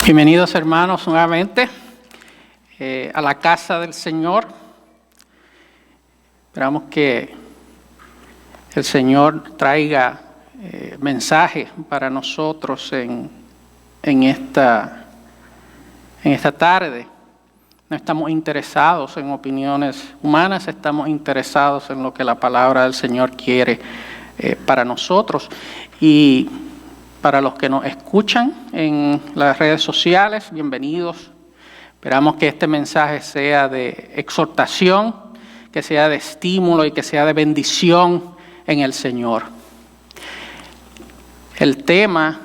Bienvenidos hermanos nuevamente a la casa del Señor. Esperamos que el Señor traiga mensajes para nosotros en esta tarde. No estamos interesados en opiniones humanas, estamos interesados en lo que la palabra del Señor quiere para nosotros. Y para los que nos escuchan en las redes sociales, bienvenidos. Esperamos que este mensaje sea de exhortación, que sea de estímulo y que sea de bendición en el Señor. El tema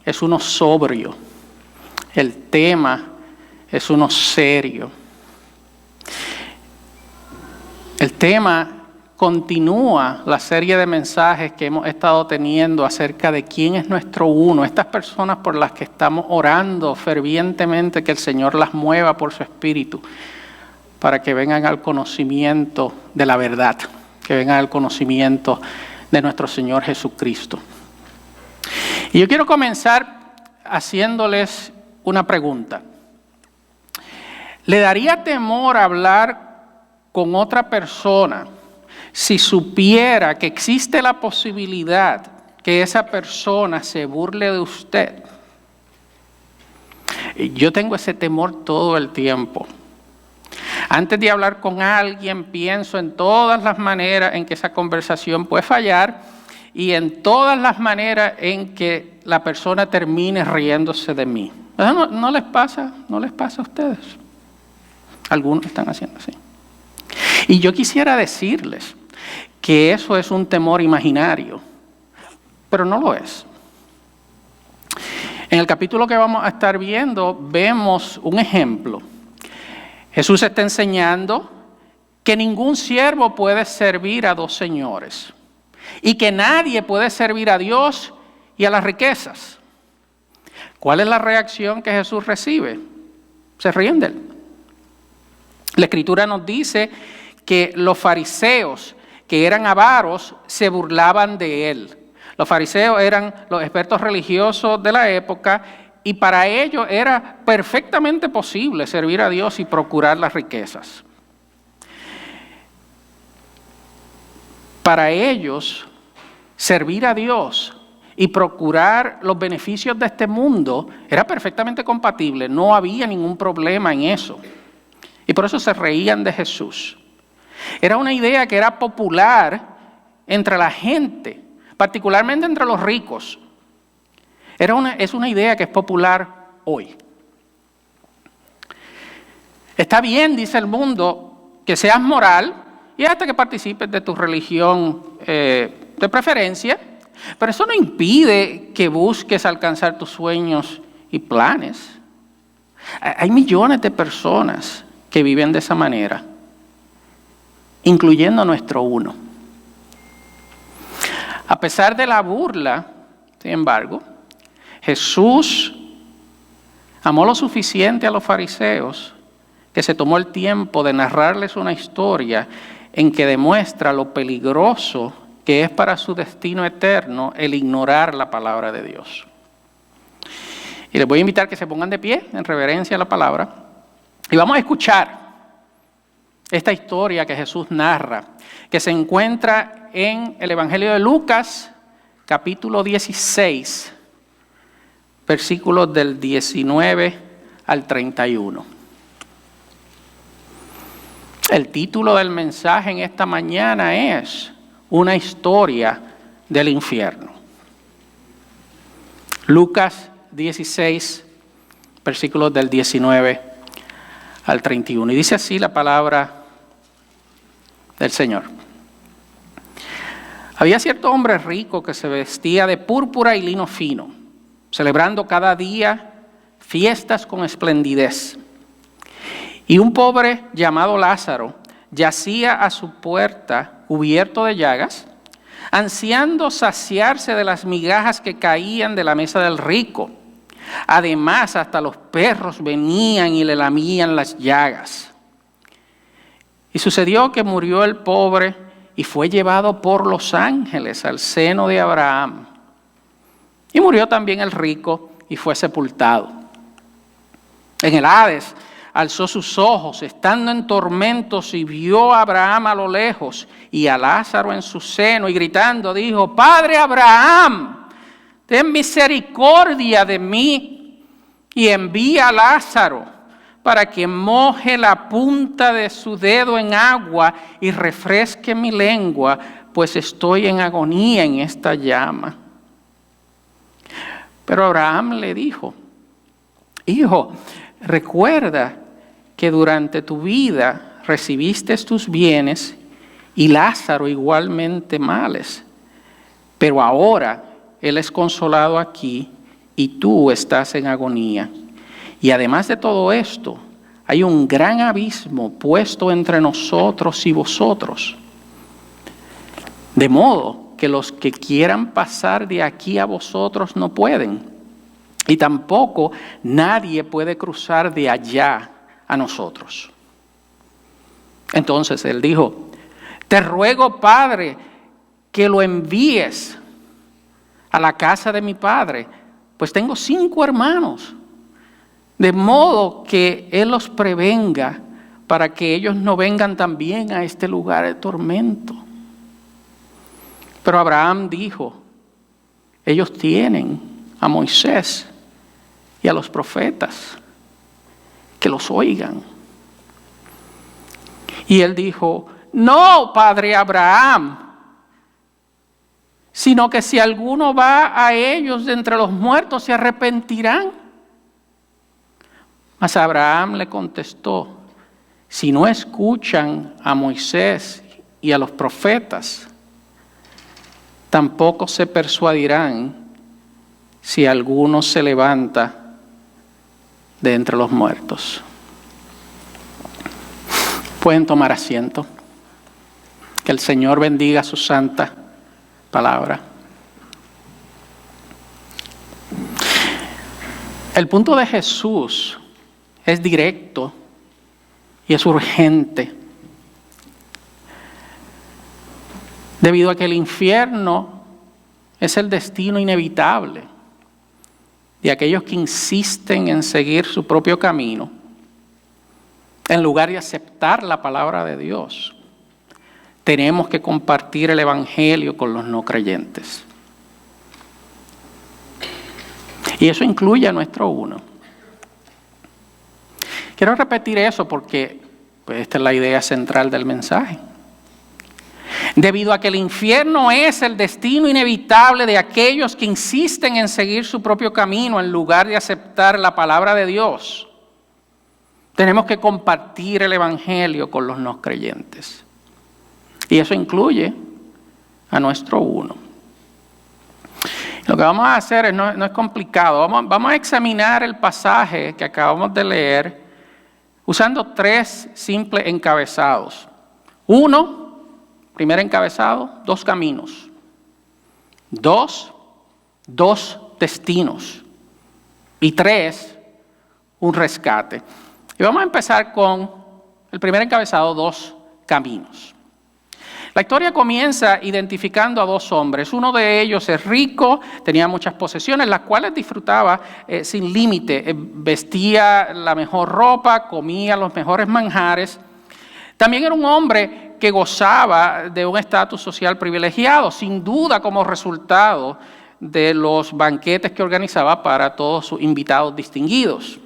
es uno sobrio. El tema es uno serio. El tema continúa la serie de mensajes que hemos estado teniendo acerca de quién es nuestro uno, estas personas por las que estamos orando fervientemente que el Señor las mueva por su Espíritu para que vengan al conocimiento de la verdad, que vengan al conocimiento de nuestro Señor Jesucristo. Y yo quiero comenzar haciéndoles una pregunta. ¿Le daría temor hablar con otra persona si supiera que existe la posibilidad que esa persona se burle de usted? Yo tengo ese temor todo el tiempo. Antes de hablar con alguien, pienso en todas las maneras en que esa conversación puede fallar y en todas las maneras en que la persona termine riéndose de mí. ¿No les pasa? ¿No les pasa a ustedes? Algunos están haciendo así. Y yo quisiera decirles que eso es un temor imaginario, pero no lo es. En el capítulo que vamos a estar viendo, vemos un ejemplo. Jesús está enseñando que ningún siervo puede servir a dos señores y que nadie puede servir a Dios y a las riquezas. ¿Cuál es la reacción que Jesús recibe? Se ríen de él. La Escritura nos dice que los fariseos, que eran avaros, se burlaban de él. Los fariseos eran los expertos religiosos de la época y para ellos era perfectamente posible servir a Dios y procurar las riquezas. Para ellos, servir a Dios y procurar los beneficios de este mundo era perfectamente compatible, no había ningún problema en eso. Y por eso se reían de Jesús. Era una idea que era popular entre la gente, particularmente entre los ricos. Es una idea que es popular hoy. Está bien, dice el mundo, que seas moral y hasta que participes de tu religión de preferencia, pero eso no impide que busques alcanzar tus sueños y planes. Hay millones de personas que viven de esa manera, incluyendo nuestro uno. A pesar de la burla, sin embargo, Jesús amó lo suficiente a los fariseos que se tomó el tiempo de narrarles una historia en que demuestra lo peligroso que es para su destino eterno el ignorar la palabra de Dios. Y les voy a invitar que se pongan de pie en reverencia a la palabra y vamos a escuchar esta historia que Jesús narra, que se encuentra en el Evangelio de Lucas, capítulo 16, versículos del 19 al 31. El título del mensaje en esta mañana es Una historia del infierno. Lucas 16, versículos del 19 al 31. Y dice así la palabra del Señor. Había cierto hombre rico que se vestía de púrpura y lino fino, celebrando cada día fiestas con esplendidez. Y un pobre llamado Lázaro yacía a su puerta cubierto de llagas, ansiando saciarse de las migajas que caían de la mesa del rico. Además, hasta los perros venían y le lamían las llagas. Y sucedió que murió el pobre y fue llevado por los ángeles al seno de Abraham. Y murió también el rico y fue sepultado. En el Hades alzó sus ojos, estando en tormentos, y vio a Abraham a lo lejos y a Lázaro en su seno, y gritando dijo: Padre Abraham, ten misericordia de mí y envía a Lázaro para que moje la punta de su dedo en agua y refresque mi lengua, pues estoy en agonía en esta llama. Pero Abraham le dijo: Hijo, recuerda que durante tu vida recibiste tus bienes y Lázaro igualmente males, pero ahora él es consolado aquí y tú estás en agonía. Y además de todo esto, hay un gran abismo puesto entre nosotros y vosotros, de modo que los que quieran pasar de aquí a vosotros no pueden, y tampoco nadie puede cruzar de allá a nosotros. Entonces él dijo: Te ruego, Padre, que lo envíes a la casa de mi padre, pues tengo 5 hermanos, de modo que él los prevenga para que ellos no vengan también a este lugar de tormento. Pero Abraham dijo: Ellos tienen a Moisés y a los profetas, que los oigan. Y él dijo: No, padre Abraham, sino que si alguno va a ellos de entre los muertos, se arrepentirán. Mas Abraham le contestó: Si no escuchan a Moisés y a los profetas, tampoco se persuadirán si alguno se levanta de entre los muertos. Pueden tomar asiento. Que el Señor bendiga su santa palabra. El punto de Jesús es directo y es urgente, debido a que el infierno es el destino inevitable de aquellos que insisten en seguir su propio camino, en lugar de aceptar la palabra de Dios. Tenemos que compartir el evangelio con los no creyentes. Y eso incluye a nuestro uno. Quiero repetir eso porque esta es la idea central del mensaje. Debido a que el infierno es el destino inevitable de aquellos que insisten en seguir su propio camino en lugar de aceptar la palabra de Dios, tenemos que compartir el evangelio con los no creyentes. Y eso incluye a nuestro uno. Lo que vamos a hacer no es complicado. Vamos a examinar el pasaje que acabamos de leer usando 3 simples encabezados. 1, primer encabezado, 2 caminos. 2, 2 destinos. Y 3, un rescate. Y vamos a empezar con el primer encabezado, 2 caminos. La historia comienza identificando a 2 hombres. Uno de ellos es rico, tenía muchas posesiones, las cuales disfrutaba sin límite. Vestía la mejor ropa, comía los mejores manjares. También era un hombre que gozaba de un estatus social privilegiado, sin duda como resultado de los banquetes que organizaba para todos sus invitados distinguidos.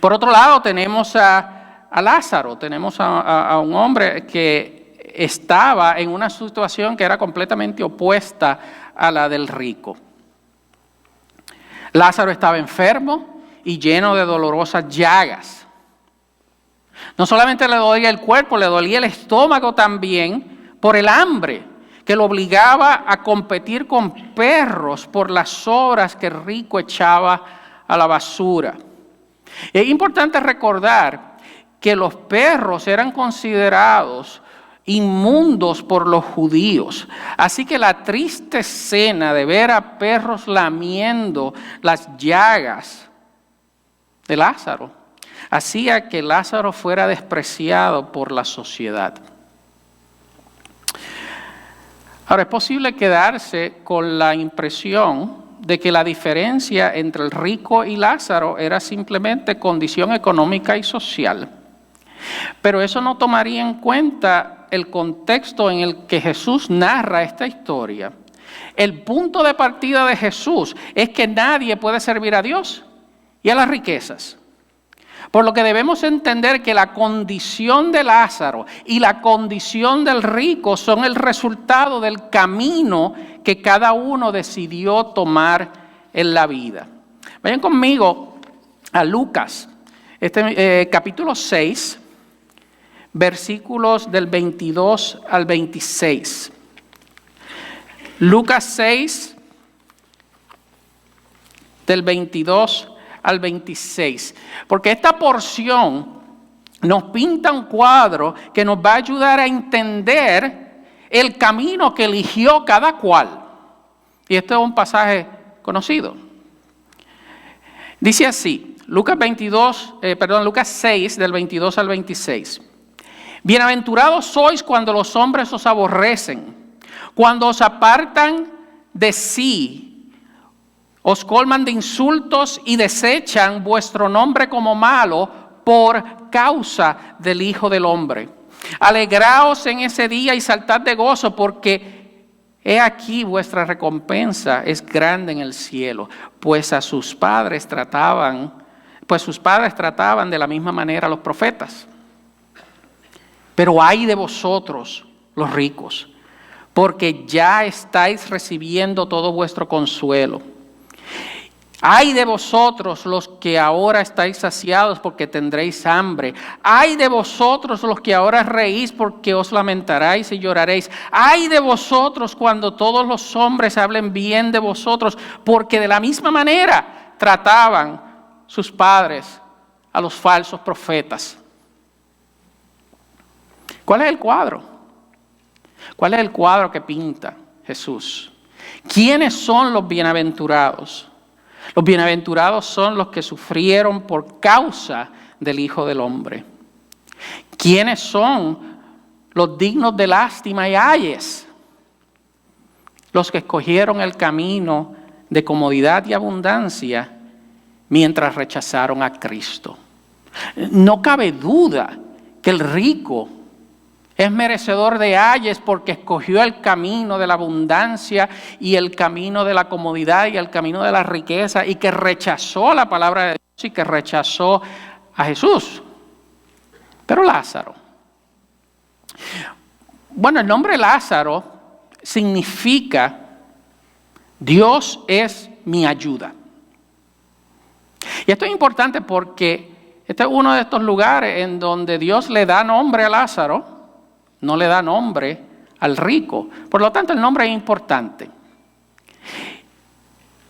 Por otro lado, tenemos a Lázaro, tenemos a un hombre que estaba en una situación que era completamente opuesta a la del rico. Lázaro estaba enfermo y lleno de dolorosas llagas. No solamente le dolía el cuerpo, le dolía el estómago también por el hambre, que lo obligaba a competir con perros por las sobras que el rico echaba a la basura. Es importante recordar que los perros eran considerados inmundos por los judíos. Así que la triste escena de ver a perros lamiendo las llagas de Lázaro hacía que Lázaro fuera despreciado por la sociedad. Ahora, es posible quedarse con la impresión de que la diferencia entre el rico y Lázaro era simplemente condición económica y social. Pero eso no tomaría en cuenta el contexto en el que Jesús narra esta historia. El punto de partida de Jesús es que nadie puede servir a Dios y a las riquezas. Por lo que debemos entender que la condición de Lázaro y la condición del rico son el resultado del camino que cada uno decidió tomar en la vida. Vayan conmigo a Lucas, capítulo 6, versículos del 22 al 26. Lucas 6, del 22 al 26. Porque esta porción nos pinta un cuadro que nos va a ayudar a entender el camino que eligió cada cual. Y este es un pasaje conocido. Dice así, Lucas 6, del 22 al 26. Bienaventurados sois cuando los hombres os aborrecen, cuando os apartan de sí, os colman de insultos y desechan vuestro nombre como malo por causa del Hijo del Hombre. Alegraos en ese día y saltad de gozo, porque he aquí vuestra recompensa es grande en el cielo, pues sus padres trataban de la misma manera a los profetas. Pero ay de vosotros, los ricos, porque ya estáis recibiendo todo vuestro consuelo. Ay de vosotros los que ahora estáis saciados, porque tendréis hambre. Ay de vosotros los que ahora reís, porque os lamentaréis y lloraréis. Ay de vosotros cuando todos los hombres hablen bien de vosotros, porque de la misma manera trataban sus padres a los falsos profetas. ¿Cuál es el cuadro? ¿Cuál es el cuadro que pinta Jesús? ¿Quiénes son los bienaventurados? Los bienaventurados son los que sufrieron por causa del Hijo del Hombre. ¿Quiénes son los dignos de lástima y ayes? Los que escogieron el camino de comodidad y abundancia mientras rechazaron a Cristo. No cabe duda que el rico es merecedor de ayes porque escogió el camino de la abundancia y el camino de la comodidad y el camino de la riqueza, y que rechazó la palabra de Dios y que rechazó a Jesús. Pero Lázaro. Bueno, el nombre Lázaro significa Dios es mi ayuda. Y esto es importante porque este es uno de estos lugares en donde Dios le da nombre a Lázaro, no le da nombre al rico. Por lo tanto, el nombre es importante.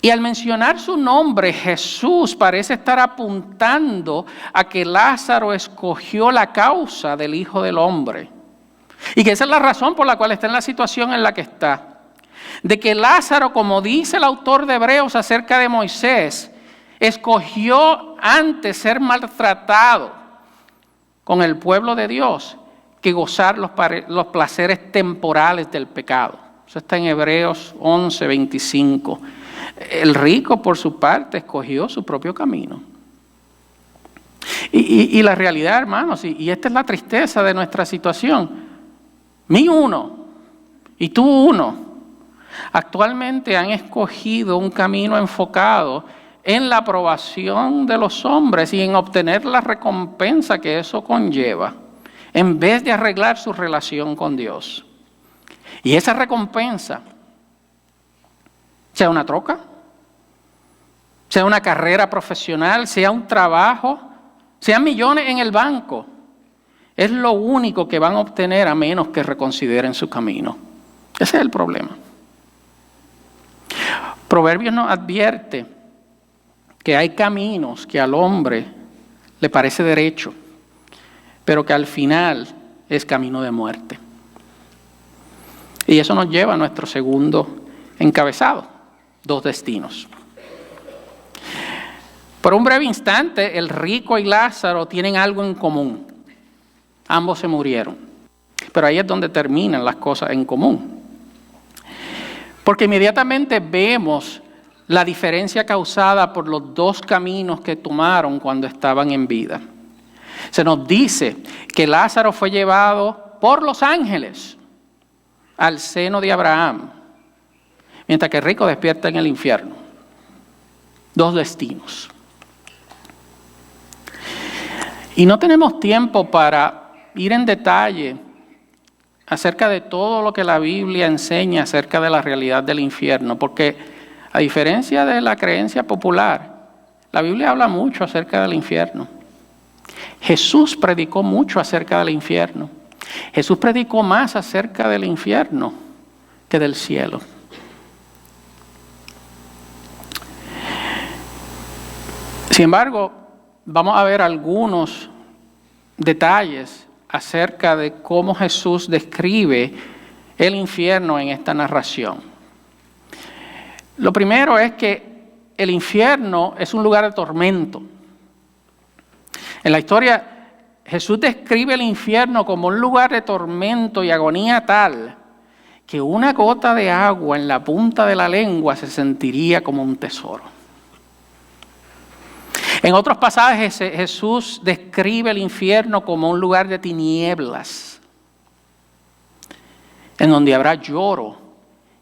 Y al mencionar su nombre, Jesús parece estar apuntando a que Lázaro escogió la causa del Hijo del Hombre. Y que esa es la razón por la cual está en la situación en la que está. De que Lázaro, como dice el autor de Hebreos acerca de Moisés, escogió antes ser maltratado con el pueblo de Dios que gozar los placeres temporales del pecado. Eso está en Hebreos 11, 25. El rico, por su parte, escogió su propio camino. Y la realidad, hermanos, y esta es la tristeza de nuestra situación. Mi uno y tú uno, actualmente han escogido un camino enfocado en la aprobación de los hombres y en obtener la recompensa que eso conlleva, en vez de arreglar su relación con Dios. Y esa recompensa, sea una troca, sea una carrera profesional, sea un trabajo, sean millones en el banco, es lo único que van a obtener a menos que reconsideren su camino. Ese es el problema. Proverbios nos advierte que hay caminos que al hombre le parece derecho, pero que al final es camino de muerte. Y eso nos lleva a nuestro segundo encabezado, 2 destinos. Por un breve instante, el rico y Lázaro tienen algo en común. Ambos se murieron. Pero ahí es donde terminan las cosas en común. Porque inmediatamente vemos la diferencia causada por los dos caminos que tomaron cuando estaban en vida. Se nos dice que Lázaro fue llevado por los ángeles al seno de Abraham, mientras que el rico despierta en el infierno. Dos destinos. Y no tenemos tiempo para ir en detalle acerca de todo lo que la Biblia enseña acerca de la realidad del infierno, porque a diferencia de la creencia popular, la Biblia habla mucho acerca del infierno. Jesús predicó mucho acerca del infierno. Jesús predicó más acerca del infierno que del cielo. Sin embargo, vamos a ver algunos detalles acerca de cómo Jesús describe el infierno en esta narración. Lo primero es que el infierno es un lugar de tormento. En la historia, Jesús describe el infierno como un lugar de tormento y agonía tal que una gota de agua en la punta de la lengua se sentiría como un tesoro. En otros pasajes, Jesús describe el infierno como un lugar de tinieblas, en donde habrá lloro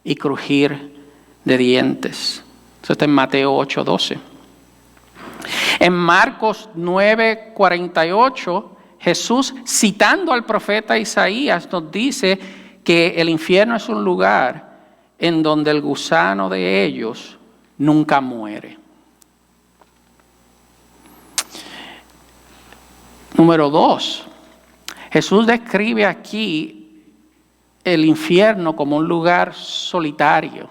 y crujir de dientes. Eso está en Mateo 8:12. En Marcos 9:48, Jesús, citando al profeta Isaías, nos dice que el infierno es un lugar en donde el gusano de ellos nunca muere. Número 2, Jesús describe aquí el infierno como un lugar solitario.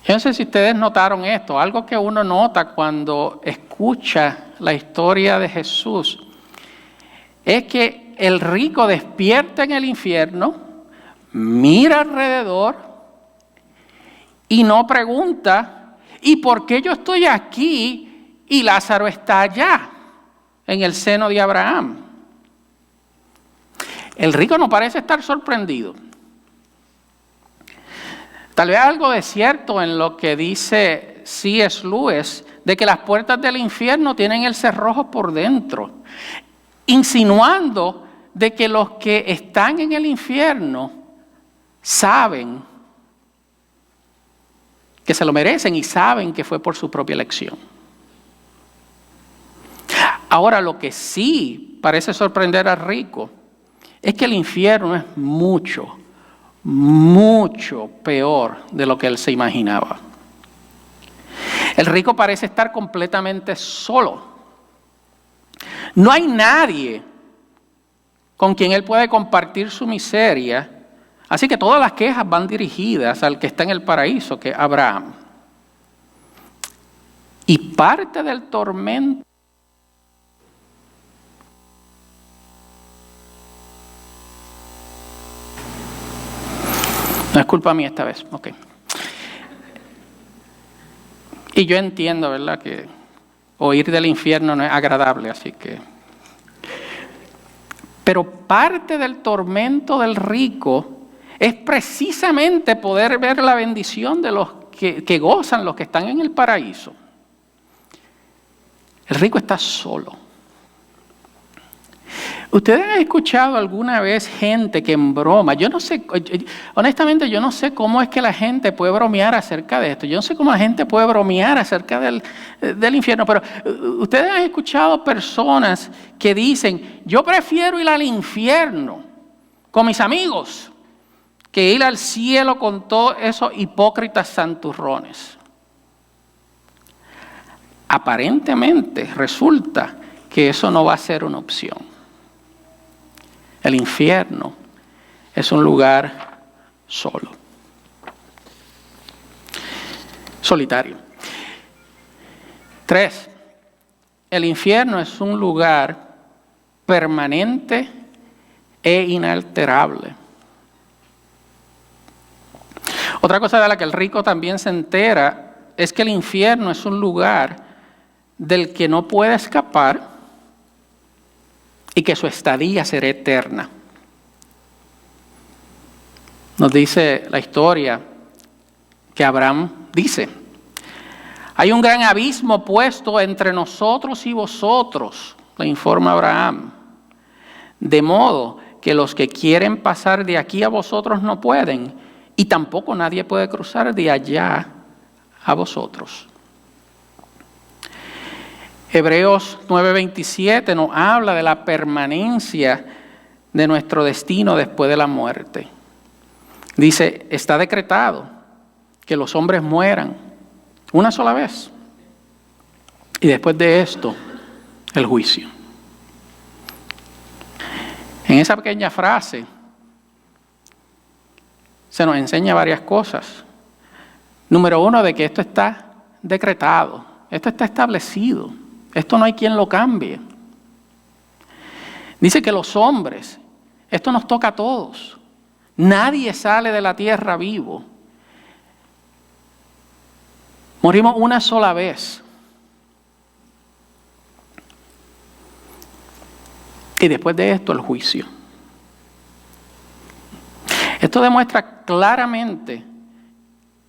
Yo no sé si ustedes notaron esto, algo que uno nota cuando escucha la historia de Jesús, es que el rico despierta en el infierno, mira alrededor y no pregunta, ¿y por qué yo estoy aquí y Lázaro está allá, en el seno de Abraham? El rico no parece estar sorprendido. Tal vez algo de cierto en lo que dice C.S. Lewis, de que las puertas del infierno tienen el cerrojo por dentro, insinuando de que los que están en el infierno saben que se lo merecen y saben que fue por su propia elección. Ahora, lo que sí parece sorprender al rico es que el infierno es mucho, mucho peor de lo que él se imaginaba. El rico parece estar completamente solo. No hay nadie con quien él puede compartir su miseria, así que todas las quejas van dirigidas al que está en el paraíso, que es Abraham. Y parte del tormento no es culpa mía esta vez, ok. Y yo entiendo, ¿verdad?, que oír del infierno no es agradable, así que... Pero parte del tormento del rico es precisamente poder ver la bendición de los que gozan, los que están en el paraíso. El rico está solo. ¿Ustedes han escuchado alguna vez gente que en broma, yo no sé, honestamente yo no sé cómo es que la gente puede bromear acerca de esto, yo no sé cómo la gente puede bromear acerca del infierno, pero ustedes han escuchado personas que dicen, yo prefiero ir al infierno con mis amigos que ir al cielo con todos esos hipócritas santurrones. Aparentemente resulta que eso no va a ser una opción. El infierno es un lugar solo, solitario. 3, el infierno es un lugar permanente e inalterable. Otra cosa de la que el rico también se entera es que el infierno es un lugar del que no puede escapar y que su estadía será eterna. Nos dice la historia que Abraham dice: hay un gran abismo puesto entre nosotros y vosotros, le informa Abraham, de modo que los que quieren pasar de aquí a vosotros no pueden, y tampoco nadie puede cruzar de allá a vosotros. Hebreos 9:27 nos habla de la permanencia de nuestro destino después de la muerte. Dice: está decretado que los hombres mueran una sola vez, y después de esto, el juicio. En esa pequeña frase se nos enseña varias cosas. Número uno, de que esto está decretado, esto está establecido, esto no hay quien lo cambie. Dice que los hombres, esto nos toca a todos, nadie sale de la tierra vivo. Morimos una sola vez. Y después de esto, el juicio. Esto demuestra claramente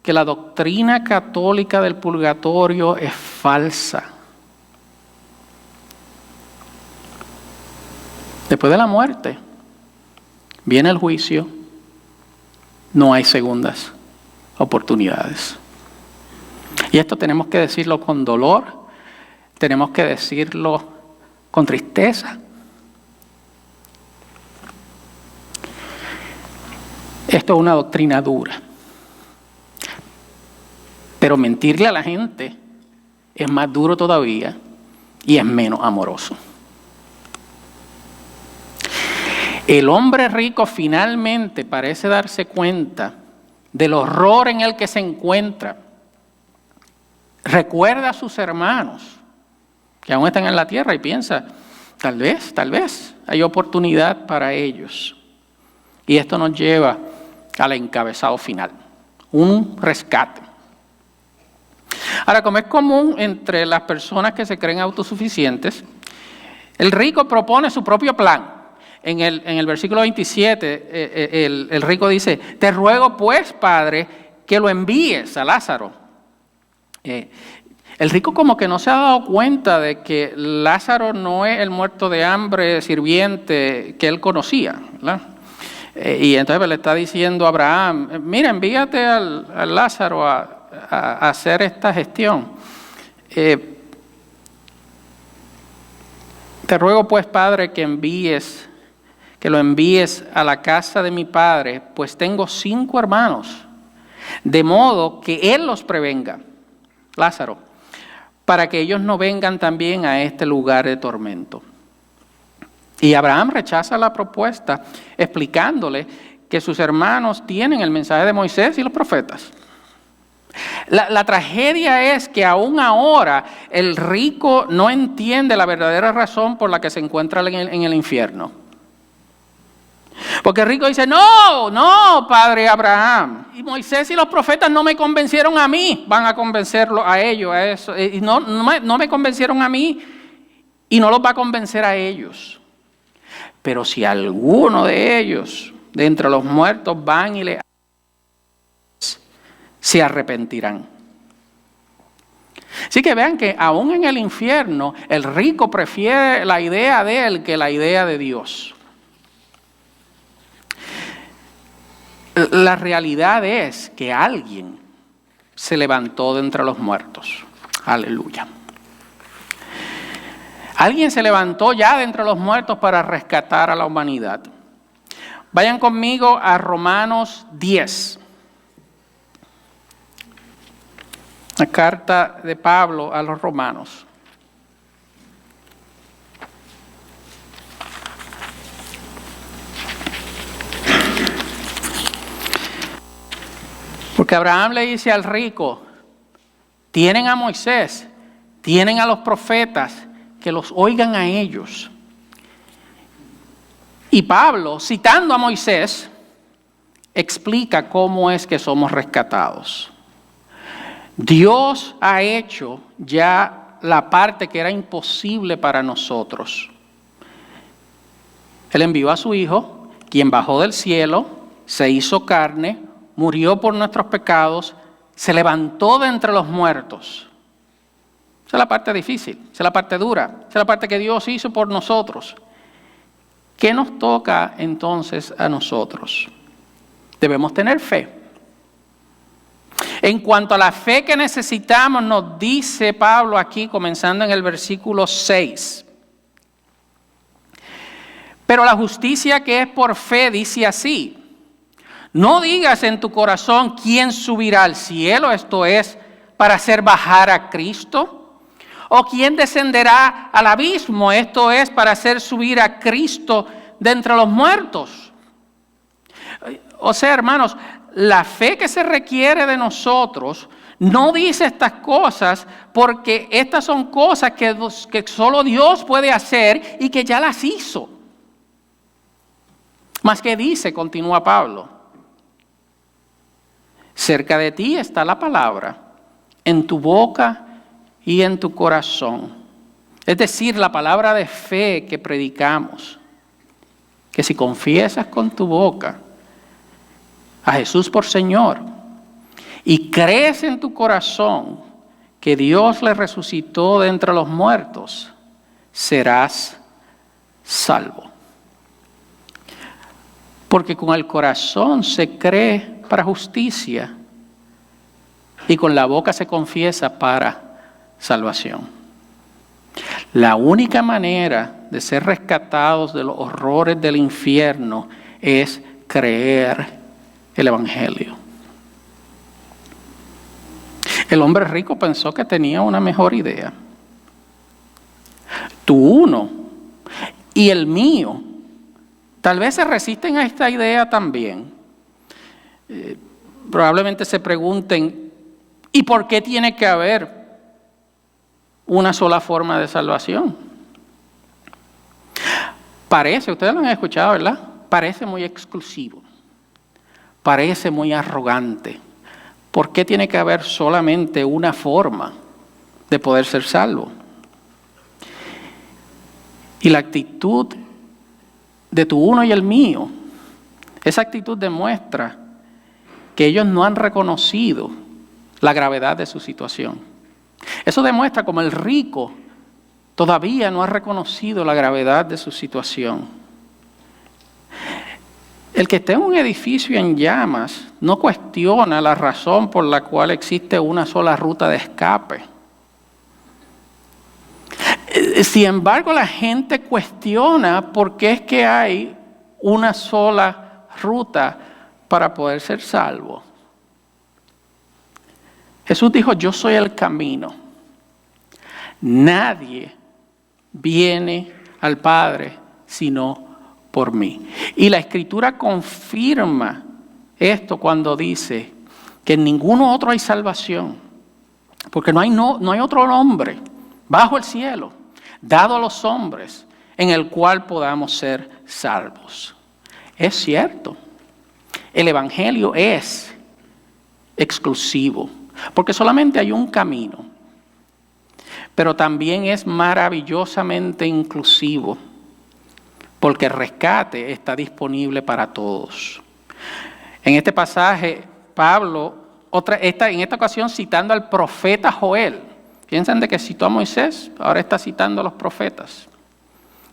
que la doctrina católica del purgatorio es falsa. Después de la muerte, viene el juicio, no hay segundas oportunidades. Y esto tenemos que decirlo con dolor, tenemos que decirlo con tristeza. Esto es una doctrina dura. Pero mentirle a la gente es más duro todavía y es menos amoroso. El hombre rico finalmente parece darse cuenta del horror en el que se encuentra. Recuerda a sus hermanos que aún están en la tierra y piensa: tal vez hay oportunidad para ellos. Y esto nos lleva al encabezado final, un rescate. Ahora, como es común entre las personas que se creen autosuficientes, el rico propone su propio plan. En el versículo 27, el rico dice: te ruego pues, Padre, que lo envíes a Lázaro. El rico como que no se ha dado cuenta de que Lázaro no es el muerto de hambre sirviente que él conocía, ¿verdad? Y entonces le está diciendo a Abraham: mira, envíate al Lázaro a hacer esta gestión. Te ruego pues, Padre, que lo envíes a la casa de mi padre, pues tengo 5 hermanos, de modo que él los prevenga, Lázaro, para que ellos no vengan también a este lugar de tormento. Y Abraham rechaza la propuesta, explicándole que sus hermanos tienen el mensaje de Moisés y los profetas. La tragedia es que aún ahora el rico no entiende la verdadera razón por la que se encuentra en el infierno. Porque el rico dice: no, padre Abraham, y Moisés y los profetas no me convencieron a mí, van a convencerlo a ellos, a eso, y no me convencieron a mí y no los va a convencer a ellos. Pero si alguno de ellos, de entre los muertos, van y se arrepentirán. Así que vean que aún en el infierno, el rico prefiere la idea de él que la idea de Dios. La realidad es que alguien se levantó de entre los muertos. Aleluya. Alguien se levantó ya de entre los muertos para rescatar a la humanidad. Vayan conmigo a Romanos 10. La carta de Pablo a los romanos. Porque Abraham le dice al rico: tienen a Moisés, tienen a los profetas, que los oigan a ellos. Y Pablo, citando a Moisés, explica cómo es que somos rescatados. Dios ha hecho ya la parte que era imposible para nosotros. Él envió a su Hijo, quien bajó del cielo, se hizo carne, murió por nuestros pecados, se levantó de entre los muertos. Esa es la parte difícil, esa es la parte dura, esa es la parte que Dios hizo por nosotros. ¿Qué nos toca entonces a nosotros? Debemos tener fe. En cuanto a la fe que necesitamos, nos dice Pablo aquí, comenzando en el versículo 6. Pero la justicia que es por fe dice así: no digas en tu corazón quién subirá al cielo, esto es, para hacer bajar a Cristo. O quién descenderá al abismo, esto es, para hacer subir a Cristo de entre los muertos. O sea, hermanos, la fe que se requiere de nosotros no dice estas cosas porque estas son cosas que solo Dios puede hacer y que ya las hizo. Mas que dice, continúa Pablo, cerca de ti está la palabra, en tu boca y en tu corazón. Es decir, la palabra de fe que predicamos, que si confiesas con tu boca a Jesús por Señor y crees en tu corazón que Dios le resucitó de entre los muertos, serás salvo. Porque con el corazón se cree para justicia y con la boca se confiesa para salvación. La única manera de ser rescatados de los horrores del infierno es creer el Evangelio. El hombre rico pensó que tenía una mejor idea. Tu uno y el mío tal vez se resisten a esta idea también. Probablemente se pregunten, ¿y por qué tiene que haber una sola forma de salvación? Parece, ustedes lo han escuchado, ¿verdad? Parece muy exclusivo. Parece muy arrogante. ¿Por qué tiene que haber solamente una forma de poder ser salvo? Y la actitud de tu uno y el mío, esa actitud demuestra que ellos no han reconocido la gravedad de su situación. Eso demuestra como el rico todavía no ha reconocido la gravedad de su situación. El que esté en un edificio en llamas no cuestiona la razón por la cual existe una sola ruta de escape. Sin embargo, la gente cuestiona por qué es que hay una sola ruta para poder ser salvo. Jesús dijo, yo soy el camino. Nadie viene al Padre sino por mí. Y la Escritura confirma esto cuando dice que en ninguno otro hay salvación. Porque no hay otro nombre bajo el cielo, dado a los hombres, en el cual podamos ser salvos. Es cierto, el Evangelio es exclusivo, porque solamente hay un camino, pero también es maravillosamente inclusivo, porque el rescate está disponible para todos. En este pasaje, Pablo, en esta ocasión citando al profeta Joel. Piensan de que citó a Moisés, ahora está citando a los profetas,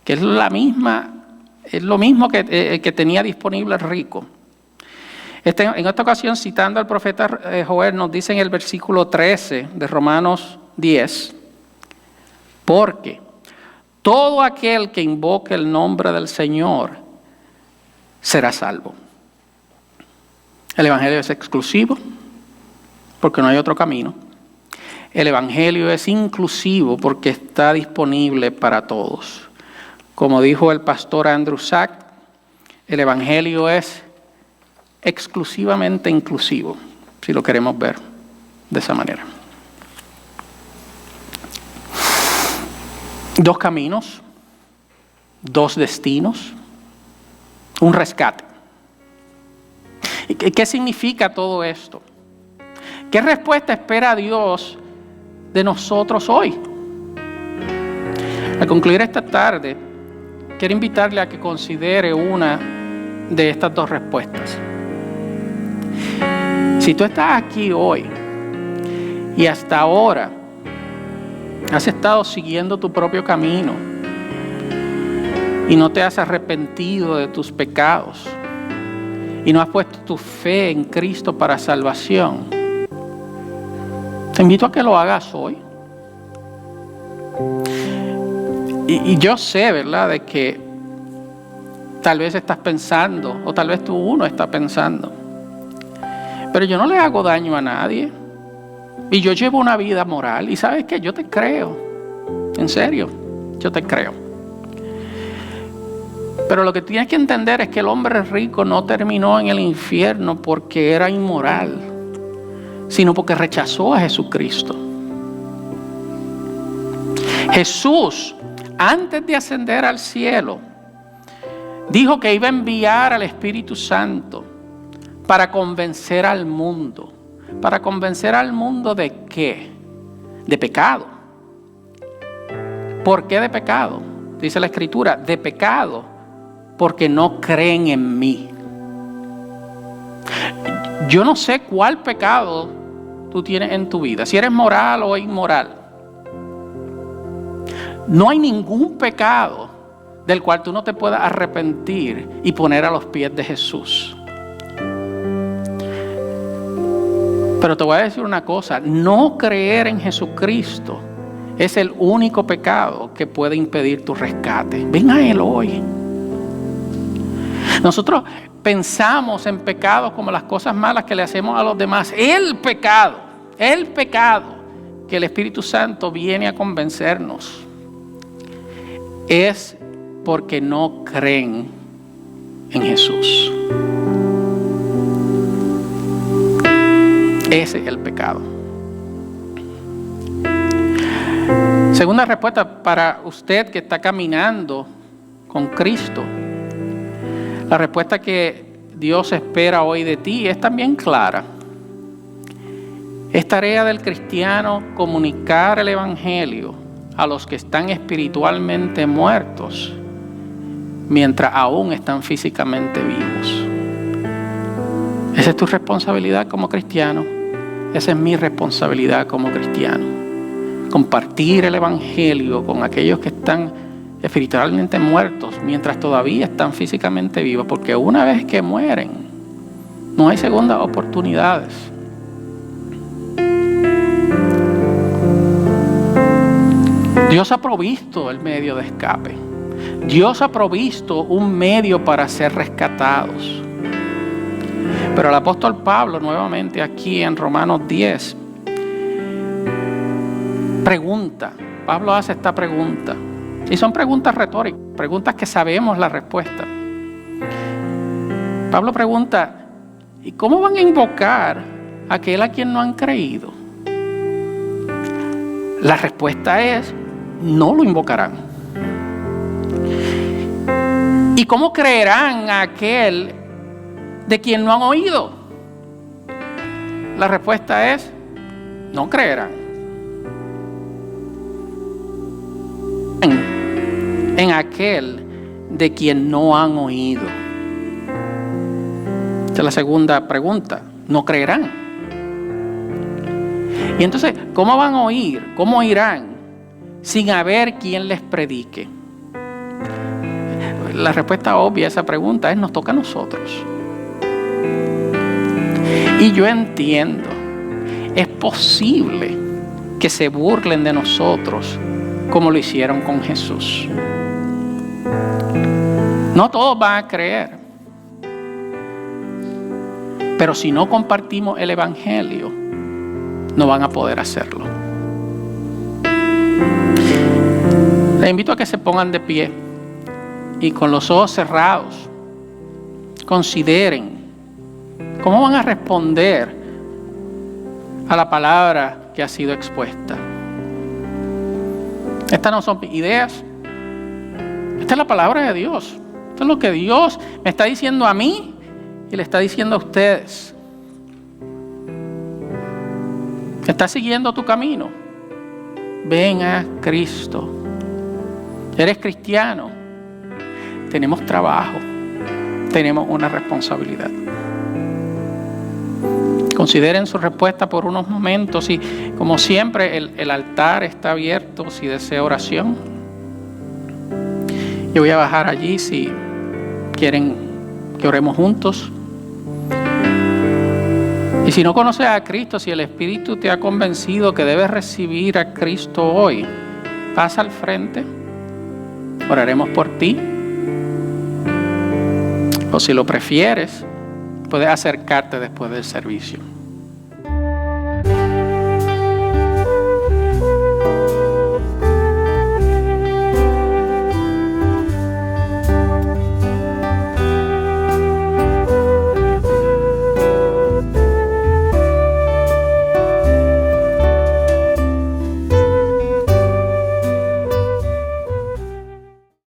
que es lo mismo que tenía disponible el rico. En esta ocasión, citando al profeta Joel, nos dice en el versículo 13 de Romanos 10, porque todo aquel que invoque el nombre del Señor será salvo. El Evangelio es exclusivo, porque no hay otro camino. El Evangelio es inclusivo, porque está disponible para todos. Como dijo el pastor Andrew Sack, el Evangelio es exclusivamente inclusivo, si lo queremos ver de esa manera. Dos caminos, dos destinos, un rescate. ¿Qué significa todo esto? ¿Qué respuesta espera Dios de nosotros hoy? Al concluir esta tarde, quiero invitarle a que considere una de estas dos respuestas. Si tú estás aquí hoy y hasta ahora has estado siguiendo tu propio camino y no te has arrepentido de tus pecados y no has puesto tu fe en Cristo para salvación, te invito a que lo hagas hoy. Y yo sé, ¿verdad?, de que tal vez estás pensando, o tal vez uno está pensando, pero yo no le hago daño a nadie. Y yo llevo una vida moral. Y ¿sabes qué? Yo te creo. En serio, yo te creo. Pero lo que tienes que entender es que el hombre rico no terminó en el infierno porque era inmoral, sino porque rechazó a Jesucristo. Jesús, antes de ascender al cielo, dijo que iba a enviar al Espíritu Santo para convencer al mundo. ¿Para convencer al mundo de qué? De pecado. ¿Por qué de pecado? Dice la Escritura, de pecado, porque no creen en mí. Yo no sé cuál pecado tú tienes en tu vida, si eres moral o inmoral. No hay ningún pecado del cual tú no te puedas arrepentir y poner a los pies de Jesús. Pero te voy a decir una cosa, no creer en Jesucristo es el único pecado que puede impedir tu rescate. Ven a Él hoy. Nosotros pensamos en pecados como las cosas malas que le hacemos a los demás. El pecado que el Espíritu Santo viene a convencernos es porque no creen en Jesús. Ese es el pecado. Segunda respuesta para usted que está caminando con Cristo. La respuesta que Dios espera hoy de ti es también clara. Es tarea del cristiano comunicar el Evangelio a los que están espiritualmente muertos mientras aún están físicamente vivos. Esa es tu responsabilidad como cristiano. Esa es mi responsabilidad como cristiano. Compartir el Evangelio con aquellos que están espiritualmente muertos mientras todavía están físicamente vivos, porque una vez que mueren no hay segundas oportunidades. Dios ha provisto el medio de escape. Dios ha provisto un medio para ser rescatados. Pero el apóstol Pablo, nuevamente aquí en Romanos 10, Pablo hace esta pregunta. Y son preguntas retóricas, preguntas que sabemos la respuesta. Pablo pregunta, ¿y cómo van a invocar a aquel a quien no han creído? La respuesta es, no lo invocarán. ¿Y cómo creerán a aquel de quien no han oído? La respuesta es, no creerán. En aquel de quien no han oído. Esta es la segunda pregunta. No creerán. Y entonces, ¿cómo van a oír? ¿Cómo irán sin haber quien les predique? La respuesta obvia a esa pregunta es, nos toca a nosotros. Y yo entiendo, es posible que se burlen de nosotros como lo hicieron con Jesús. No todos van a creer. Pero si no compartimos el Evangelio, no van a poder hacerlo. Les invito a que se pongan de pie y con los ojos cerrados consideren cómo van a responder a la palabra que ha sido expuesta. Estas no son ideas. Esta es la palabra de Dios. Esto es lo que Dios me está diciendo a mí y le está diciendo a ustedes. ¿Estás siguiendo tu camino? Ven a Cristo. ¿Eres cristiano? Tenemos trabajo. Tenemos una responsabilidad. Consideren su respuesta por unos momentos y, como siempre, el altar está abierto si desea oración. Yo voy a bajar allí si quieren que oremos juntos. Y si no conoces a Cristo, si el Espíritu te ha convencido que debes recibir a Cristo hoy, pasa al frente, oraremos por ti. O si lo prefieres, puedes acercarte después del servicio.